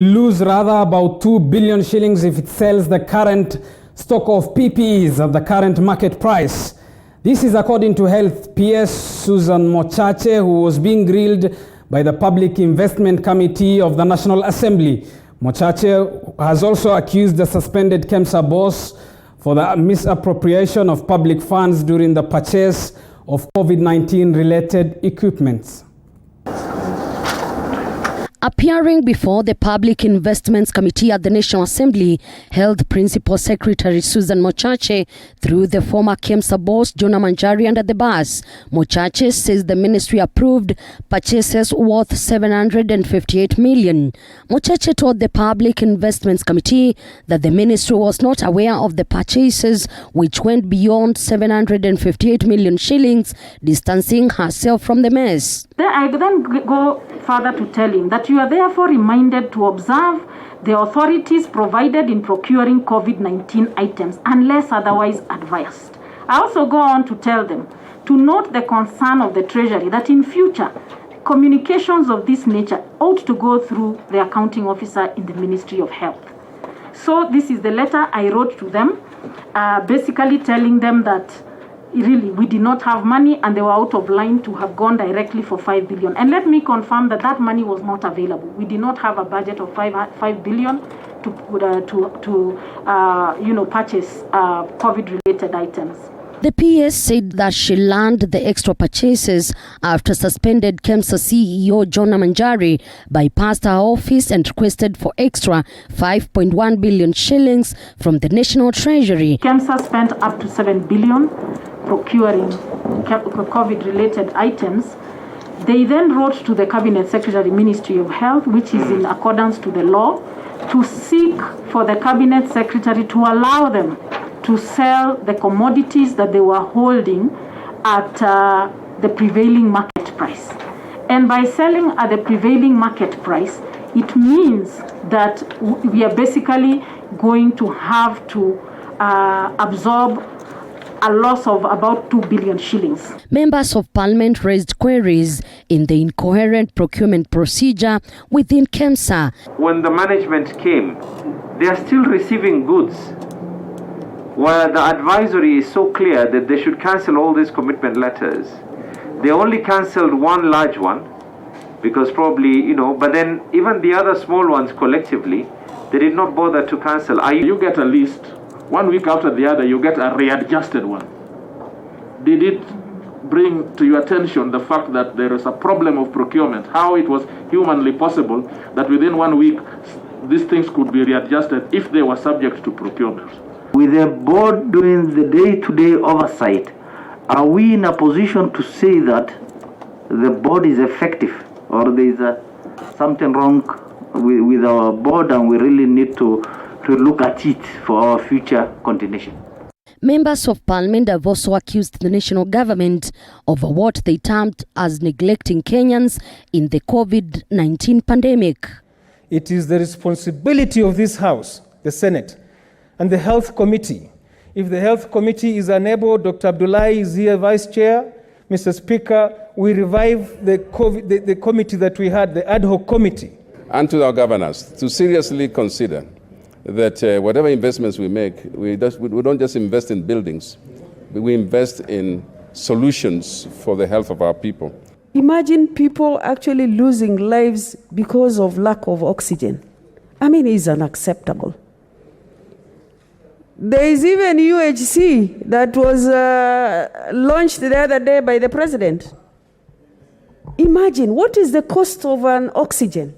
lose rather about 2 billion shillings if it sells the current stock of PPEs at the current market price. This is according to Health PS Susan Mochache, who was being grilled by the Public Investment Committee of the National Assembly. Mochache has also accused the suspended KEMSA boss for the misappropriation of public funds during the purchase of COVID-19 related equipment. Appearing before the Public Investments Committee at the National Assembly, Health Principal Secretary Susan Mochache threw the former KEMSA boss Jonah Manjari under the bus. Mochache says the ministry approved purchases worth 758 million. Mochache told the Public Investments Committee that the ministry was not aware of the purchases which went beyond 758 million shillings, distancing herself from the mess. I then go further to tell him that you are therefore reminded to observe the authorities provided in procuring COVID-19 items unless otherwise advised. I also go on to tell them to note the concern of the Treasury that in future communications of this nature ought to go through the accounting officer in the Ministry of Health. So this is the letter I wrote to them, basically telling them that really we did not have money and they were out of line to have gone directly for 5 billion. And let me confirm that that money was not available. We did not have a budget of 5 billion to purchase COVID-related items. The PS said that she learned the extra purchases after suspended KEMSA CEO Jonah Manjari bypassed her office and requested for extra 5.1 billion shillings from the National Treasury. KEMSA spent up to 7 billion procuring COVID-related items. They then wrote to the Cabinet Secretary, Ministry of Health, which is in accordance to the law, to seek for the Cabinet Secretary to allow them to sell the commodities that they were holding at the prevailing market price. And by selling at the prevailing market price, it means that we are basically going to have to absorb a loss of about 2 billion shillings. Members of Parliament raised queries in the incoherent procurement procedure within KEMSA. When the management came, they are still receiving goods, while the advisory is so clear that they should cancel all these commitment letters. They only cancelled one large one because probably, but then even the other small ones collectively, they did not bother to cancel. You get a list, 1 week after the other, you get a readjusted one. Did it bring to your attention the fact that there is a problem of procurement, how it was humanly possible that within 1 week these things could be readjusted if they were subject to procurement? With the board doing the day-to-day oversight, are we in a position to say that the board is effective, or there is something wrong with our board and we really need to look at it for our future continuation? Members of Parliament have also accused the national government of what they termed as neglecting Kenyans in the COVID-19 pandemic. It is the responsibility of this House, the Senate, and the Health Committee. If the Health Committee is unable, Dr. Abdullahi is here, Vice Chair. Mr. Speaker, we revive the committee that we had, the ad hoc committee. And to our governors to seriously consider that whatever investments we make, we don't just invest in buildings, but we invest in solutions for the health of our people. Imagine people actually losing lives because of lack of oxygen. I mean, it's unacceptable. There is even UHC that was launched the other day by the president. Imagine, what is the cost of an oxygen?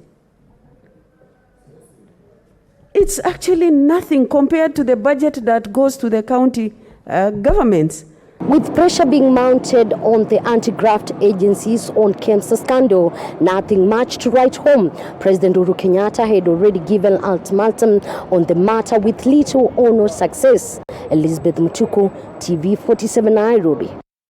It's actually nothing compared to the budget that goes to the county governments. With pressure being mounted on the anti-graft agencies on KEMSA scandal, nothing much to write home. President Uhuru Kenyatta had already given an ultimatum on the matter with little or no success. Elizabeth Mutuku, TV 47 Nairobi.